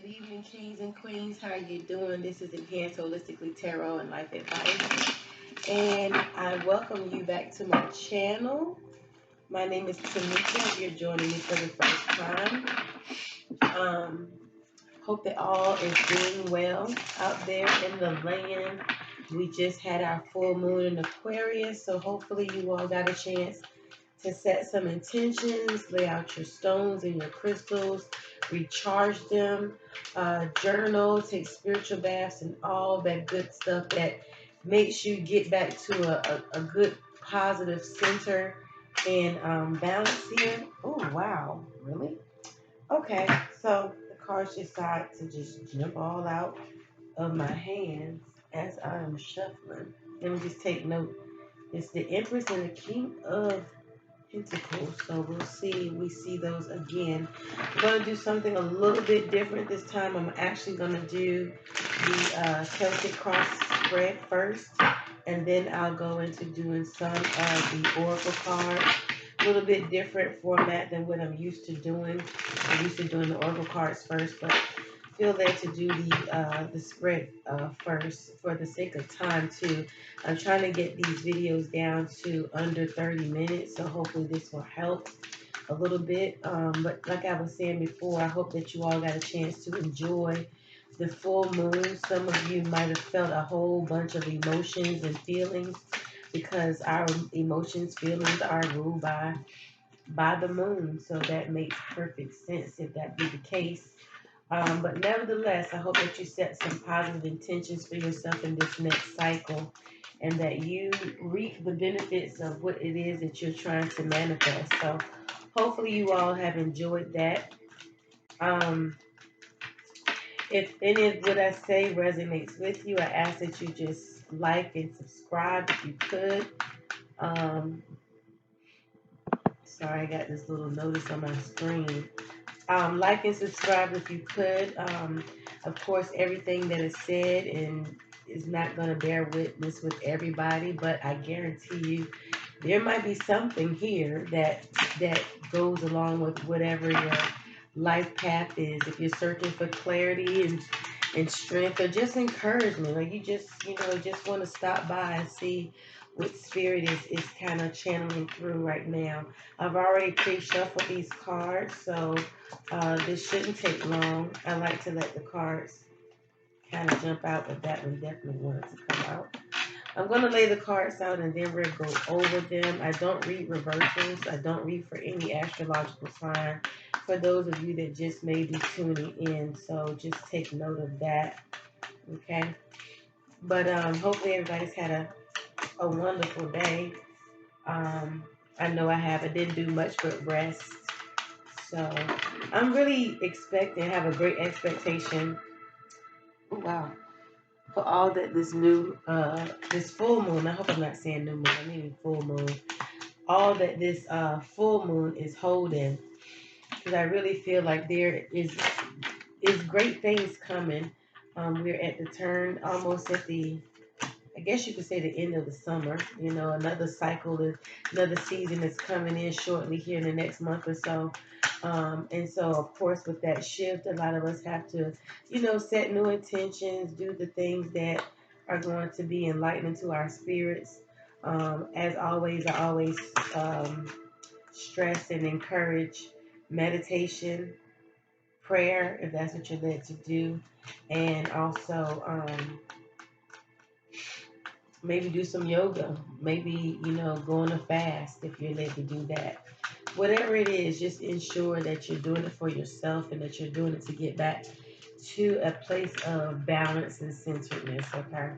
evening, kings and queens. How are you doing? This is Enhanced Holistically Tarot and Life Advice. And I welcome you back to my channel. My name is Tamika. If you're joining me for the first time, hope that all is doing well out there in the land. We just had our full moon in Aquarius, so hopefully you all got a chance to set some intentions, lay out your stones and your crystals, recharge them, journal, take spiritual baths, and all that good stuff that makes you get back to a good positive center and balance here. Oh, wow. Really? Okay, so the cards decide to just jump all out of my hands as I'm shuffling. Let me just take note. It's the Empress and the King of Pentacles. So we'll see. We see those again. I'm going to do something a little bit different this time. I'm actually going to do the Celtic cross spread first, and then I'll go into doing some of the oracle cards. A little bit different format than what I'm used to doing. I'm used to doing the oracle cards first, but feel led to do the spread first for the sake of time too. I'm trying to get these videos down to under 30 minutes, so hopefully this will help a little bit. But like I was saying before, I hope that you all got a chance to enjoy the full moon. Some of you might have felt a whole bunch of emotions and feelings because our emotions, feelings are ruled by the moon. So that makes perfect sense if that be the case. But nevertheless, I hope that you set some positive intentions for yourself in this next cycle and that you reap the benefits of what it is that you're trying to manifest. So hopefully you all have enjoyed that. If any of what I say resonates with you, I ask that you just like and subscribe if you could. Sorry, I got this little notice on my screen. Like and subscribe if you could. Of course, everything that is said and is not going to bear witness with everybody, but I guarantee you there might be something here that goes along with whatever your life path is. If you're searching for clarity and strength or just encouragement, or you just want to stop by and see what spirit is kind of channeling through right now. I've already pre-shuffled these cards, so this shouldn't take long. I like to let the cards kind of jump out, but that one definitely wanted to come out. I'm going to lay the cards out and then we'll go over them. I don't read reversals. I don't read for any astrological sign for those of you that just may be tuning in. So just take note of that. Okay. But hopefully everybody's had a wonderful day. I know I have. I didn't do much but rest. So I'm really expecting, have a great expectation. Oh, wow. For all that this full moon, I hope I'm not saying new moon, I mean full moon, all that this full moon is holding, because I really feel like there is great things coming. We're at the turn, almost at the, I guess you could say the end of the summer. Another cycle, another season is coming in shortly here in the next month or so. And so, of course, with that shift, a lot of us have to, set new intentions, do the things that are going to be enlightening to our spirits. As always, I always stress and encourage meditation, prayer, if that's what you're led to do, and also maybe do some yoga, maybe, go on a fast if you're led to do that. Whatever it is, just ensure that you're doing it for yourself and that you're doing it to get back to a place of balance and centeredness, okay?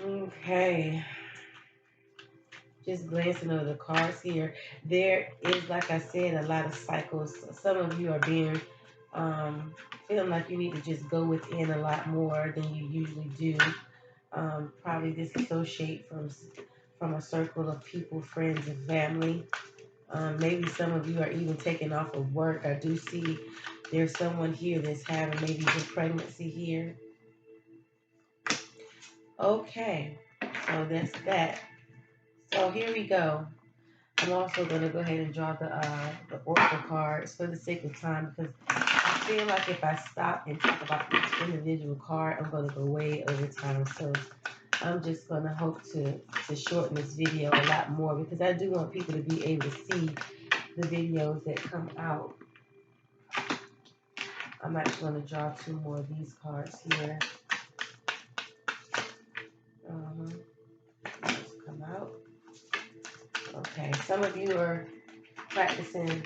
Okay. Just glancing over the cards here. There is, like I said, a lot of cycles. Some of you are being, feeling like you need to just go within a lot more than you usually do. Probably disassociate from a circle of people, friends, and family. Maybe some of you are even taking off of work. I do see there's someone here that's having maybe the pregnancy here. Okay, so that's that. So here we go. I'm also going to go ahead and draw the oracle cards for the sake of time because I feel like if I stop and talk about each individual card, I'm going to go way over time. So I'm just going to hope to shorten this video a lot more because I do want people to be able to see the videos that come out. I'm actually going to draw two more of these cards here. Let's come out. Okay, some of you are practicing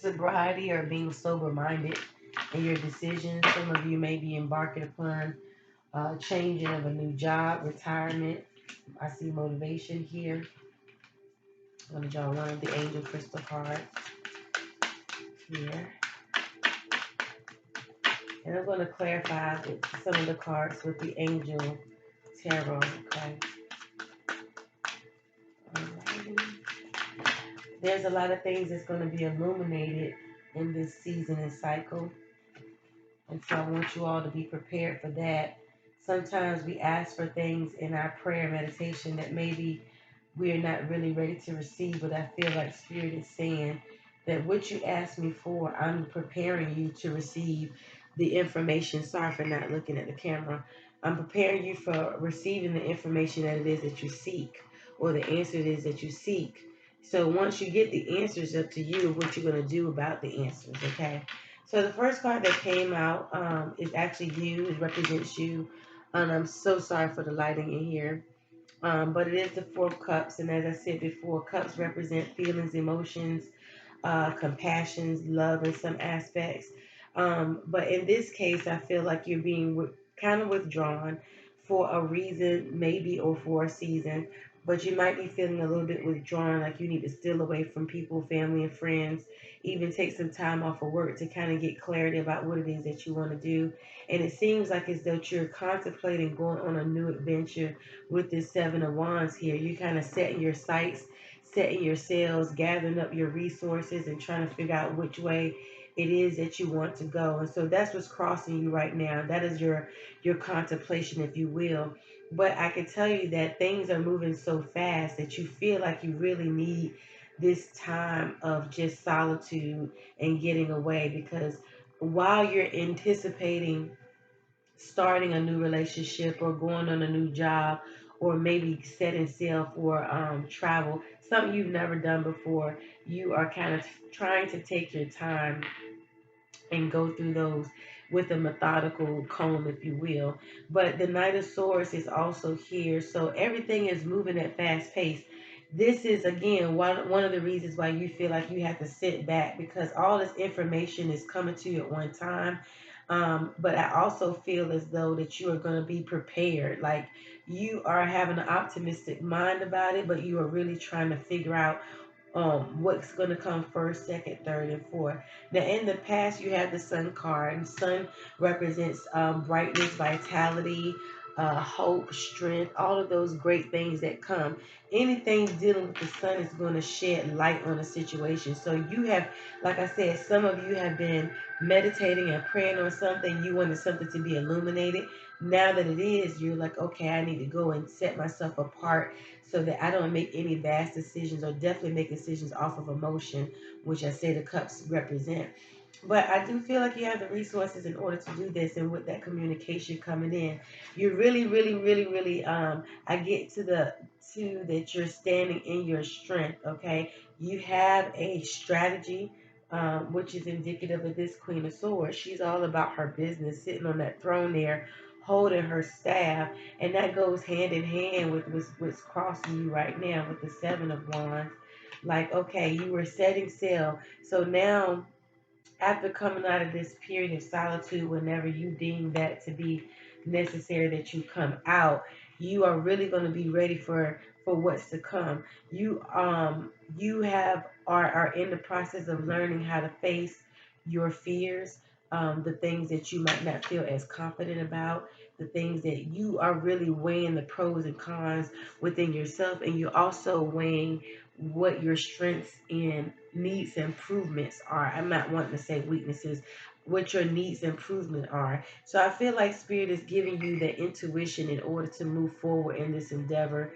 sobriety or being sober-minded in your decisions. Some of you may be embarking upon changing of a new job, retirement. I see motivation here. I'm going to draw one of the angel crystal cards here. And I'm going to clarify some of the cards with the angel tarot. Okay. There's a lot of things that's going to be illuminated in this season and cycle. And so I want you all to be prepared for that. Sometimes we ask for things in our prayer meditation that maybe we're not really ready to receive, but I feel like Spirit is saying that what you asked me for, I'm preparing you to receive the information. Sorry for not looking at the camera. I'm preparing you for receiving the information that it is that you seek, or the answer it is that you seek. So once you get the answers, up to you what you're going to do about the answers, okay? So the first card that came out is actually you. It represents you. And I'm so sorry for the lighting in here. But it is the Four of Cups. And as I said before, cups represent feelings, emotions, compassions, love in some aspects. But in this case, I feel like you're being kind of withdrawn for a reason, maybe, or for a season. But you might be feeling a little bit withdrawn, like you need to steal away from people, family, and friends. Even take some time off of work to kind of get clarity about what it is that you want to do. And it seems like as though you're contemplating going on a new adventure with this Seven of Wands here. You're kind of setting your sights, setting your sails, gathering up your resources, and trying to figure out which way it is that you want to go. And so that's what's crossing you right now. That is your contemplation, if you will. But I can tell you that things are moving so fast that you feel like you really need this time of just solitude and getting away, because while you're anticipating starting a new relationship or going on a new job or maybe setting sail for travel, something you've never done before, you are kind of trying to take your time and go through those with a methodical comb, if you will. But the Knight of Swords is also here, so everything is moving at fast pace. This is again one of the reasons why you feel like you have to sit back, because all this information is coming to you at one time. But I also feel as though that you are going to be prepared. Like you are having an optimistic mind about it, but you are really trying to figure out what's going to come first, second, third, and fourth. Now, in the past, you have the Sun card, and Sun represents brightness, vitality, hope, strength, all of those great things that come. Anything dealing with the Sun is going to shed light on a situation. So you have, like I said, some of you have been meditating and praying on something. You wanted something to be illuminated. Now that it is, you're like, okay, I need to go and set myself apart so that I don't make any bad decisions, or definitely make decisions off of emotion, which I say the cups represent. But I do feel like you have the resources in order to do this, and with that communication coming in, you're really, really, really, really. I get to that you're standing in your strength. Okay, you have a strategy, which is indicative of this Queen of Swords. She's all about her business, sitting on that throne there, holding her staff, and that goes hand in hand with what's crossing you right now with the Seven of Wands. Like, okay, you were setting sail, so now after coming out of this period of solitude, whenever you deem that to be necessary that you come out, you are really going to be ready for what's to come. You have are in the process of learning how to face your fears, the things that you might not feel as confident about, the things that you are really weighing the pros and cons within yourself, and you're also weighing what your strengths and needs improvements are. I'm not wanting to say weaknesses, what your needs improvement are. So I feel like Spirit is giving you the intuition in order to move forward in this endeavor.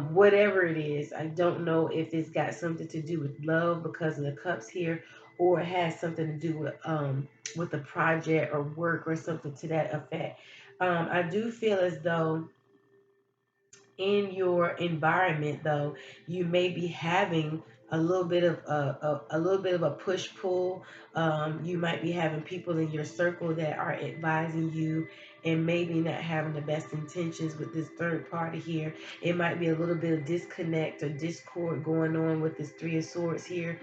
Whatever it is, I don't know if it's got something to do with love because of the cups here, or it has something to do with a project or work or something to that effect. I do feel as though in your environment though you may be having a little bit of a push pull. You might be having people in your circle that are advising you and maybe not having the best intentions with this third party here. It might be a little bit of disconnect or discord going on with this three of swords here.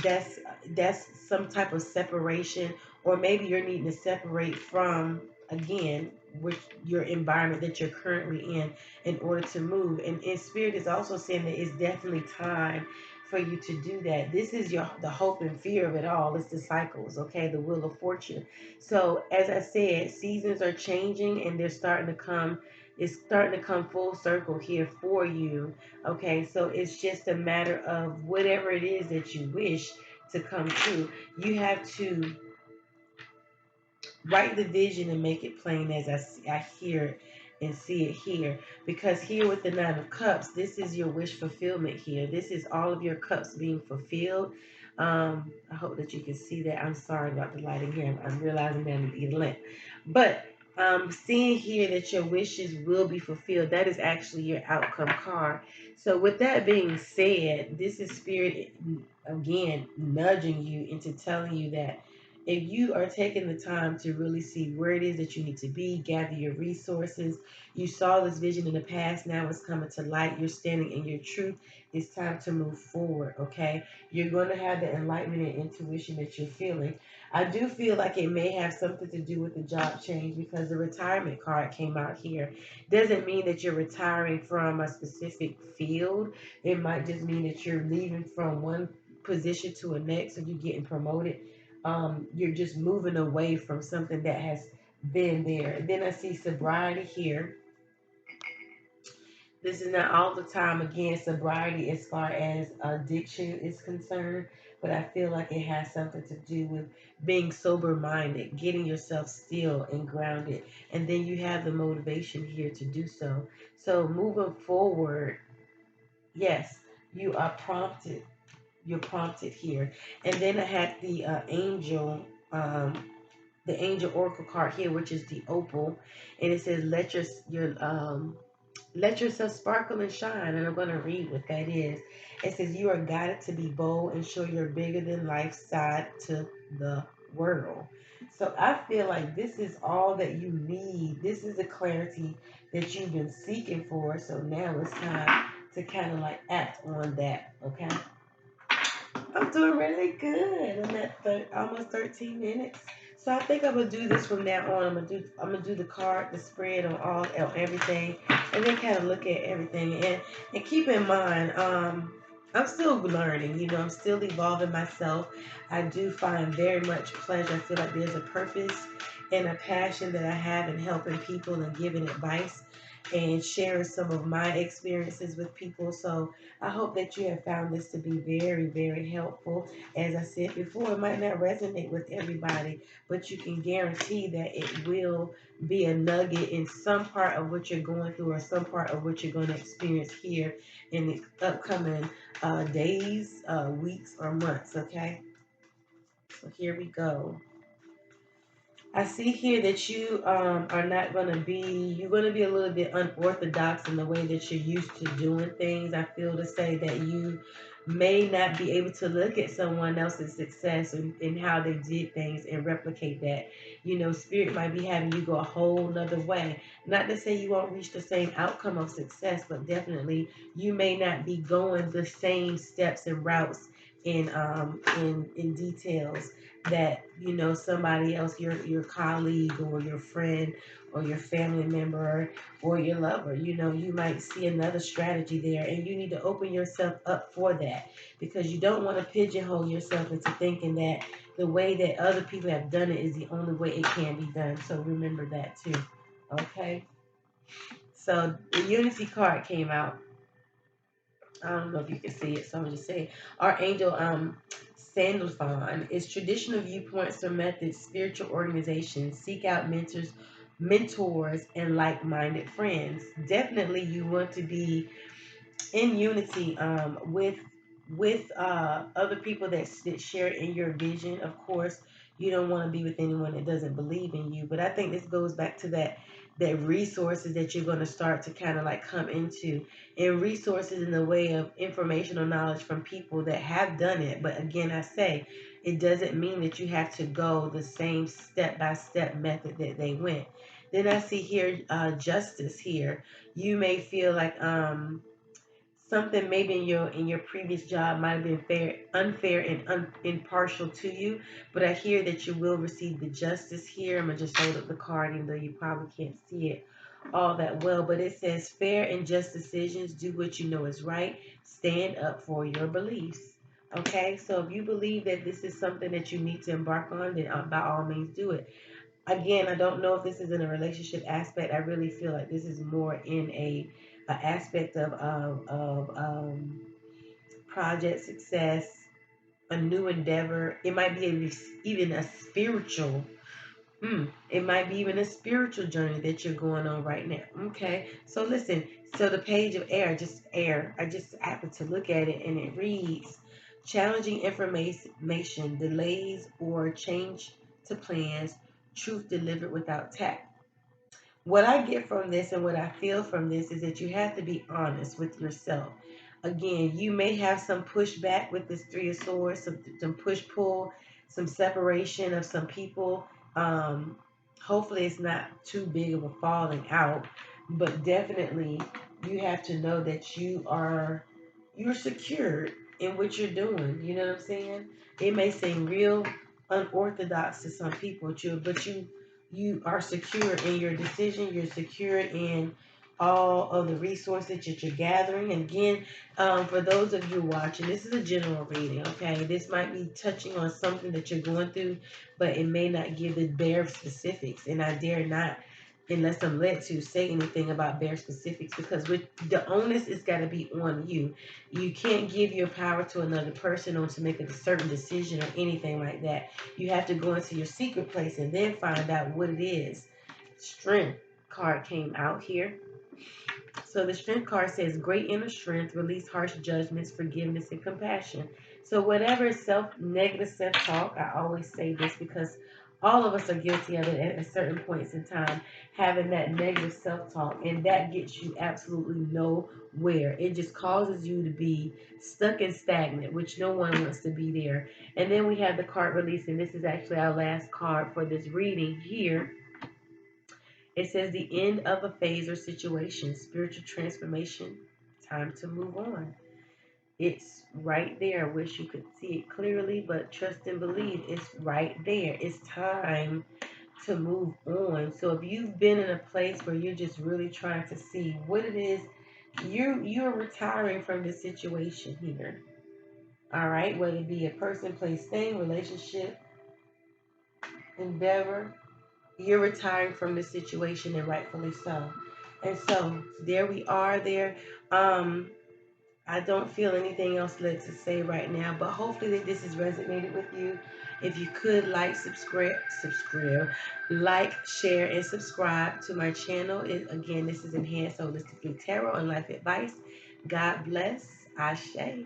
That's some type of separation, or maybe you're needing to separate from, again, with your environment that you're currently in order to move. And spirit is also saying that it's definitely time for you to do that. This is your the hope and fear of it all. It's the cycles, okay, the wheel of fortune. So as I said, seasons are changing and they're starting to come. It's starting to come full circle here for you. Okay, so it's just a matter of whatever it is that you wish to come true. You have to write the vision and make it plain as I hear it and see it here. Because here with the Nine of Cups, this is your wish fulfillment here. This is all of your cups being fulfilled. I hope that you can see that. I'm sorry about the lighting here. I'm realizing that I need to get a lamp. But seeing here that your wishes will be fulfilled, that is actually your outcome card. So with that being said, this is spirit again nudging you into telling you that if you are taking the time to really see where it is that you need to be, gather your resources, you saw this vision in the past, now it's coming to light, you're standing in your truth, it's time to move forward, okay? You're going to have the enlightenment and intuition that you're feeling. I do feel like it may have something to do with the job change because the retirement card came out here. Doesn't mean that you're retiring from a specific field. It might just mean that you're leaving from one position to a next, or you're getting promoted. You're just moving away from something that has been there. Then I see sobriety here. This is not all the time, again, sobriety as far as addiction is concerned, but I feel like it has something to do with being sober minded, getting yourself still and grounded. And then you have the motivation here to do so. So moving forward, yes, you are prompted. You're prompted here. And then I had the angel oracle card here, which is the opal, and it says let yourself sparkle and shine. And I'm going to read what that is. It says you are guided to be bold and show your bigger than life side to the world. So I feel like this is all that you need. This is the clarity that you've been seeking for. So now it's time to kind of like act on that. Okay. I'm doing really good. I'm at almost 13 minutes. So I think I'm gonna do this from now on. I'm gonna do the card, the spread on everything, and then kind of look at everything. And keep in mind, I'm still learning. I'm still evolving myself. I do find very much pleasure. I feel like there's a purpose and a passion that I have in helping people and giving advice and sharing some of my experiences with people. So I hope that you have found this to be very, very helpful. As I said before, it might not resonate with everybody, but you can guarantee that it will be a nugget in some part of what you're going through or some part of what you're going to experience here in the upcoming days, weeks, or months. Okay, so here we go. I see here that you are not going to be, you're going to be a little bit unorthodox in the way that you're used to doing things. I feel to say that you may not be able to look at someone else's success and how they did things and replicate that. Spirit might be having you go a whole nother way. Not to say you won't reach the same outcome of success, but definitely you may not be going the same steps and routes in details that somebody else, your colleague or your friend or your family member or your lover, you might see another strategy there, and you need to open yourself up for that, because you don't want to pigeonhole yourself into thinking that the way that other people have done it is the only way it can be done. So remember that too. Okay, so the unity card came out. I don't know if you can see it, so I'm just saying. Archangel Sandalphon is traditional viewpoints or methods, spiritual organizations. Seek out mentors, and like-minded friends. Definitely, you want to be in unity with with other people that share in your vision. Of course, you don't want to be with anyone that doesn't believe in you. But I think this goes back to that resources that you're going to start to kind of like come into, and resources in the way of informational knowledge from people that have done it. But again, I say it doesn't mean that you have to go the same step by step method that they went. Then I see here justice here. You may feel like something maybe in your previous job might have been unfair and impartial to you, but I hear that you will receive the justice here. I'm gonna just hold up the card, even though you probably can't see it all that well, but it says fair and just decisions. Do what you know is right. Stand up for your beliefs. Okay, so if you believe that this is something that you need to embark on, then by all means do it. Again, I don't know if this is in a relationship aspect. I really feel like this is more in a aspect of project success, a new endeavor. It might be even a spiritual. It might be even a spiritual journey that you're going on right now. Okay, so listen. So the page of air, just air. I just happened to look at it, and it reads: challenging information, delays or change to plans, truth delivered without tact. What I get from this and what I feel from this is that you have to be honest with yourself. Again, you may have some pushback with this Three of Swords, some push pull, some separation of some people. Um, Hopefully, it's not too big of a falling out, but definitely you have to know that you're secured in what you're doing. You know what I'm saying? It may seem real unorthodox to some people, but you are secure in your decision. You're secure in all of the resources that you're gathering. And again, for those of you watching, this is a general reading, okay? This might be touching on something that you're going through, but it may not give the bare specifics. And I dare not, unless I'm led to, say anything about bare specifics, because with the onus is got to be on you. You can't give your power to another person or to make a certain decision or anything like that. You have to go into your secret place and then find out what it is. Strength card came out here. So the strength card says great inner strength, release harsh judgments, forgiveness, and compassion. So whatever negative self-talk, I always say this because all of us are guilty of it at certain points in time, having that negative self-talk, and that gets you absolutely nowhere. It just causes you to be stuck and stagnant, which no one wants to be there. And then we have the card release, and this is actually our last card for this reading here. It says the end of a phase or situation, spiritual transformation, time to move on. It's right there. I wish you could see it clearly, but trust and believe it's right there. It's time to move on. So if you've been in a place where you're just really trying to see what it is, you're retiring from this situation here. All right, whether it be a person, place, thing, relationship, endeavor, you're retiring from the situation, and rightfully so. And so there we are there. Um, I don't feel anything else led to say right now, but hopefully that this has resonated with you. If you could like, like, share, and subscribe to my channel. Again, this is Enhanced Holistically Tarot and Life Advice. God bless. Ashe.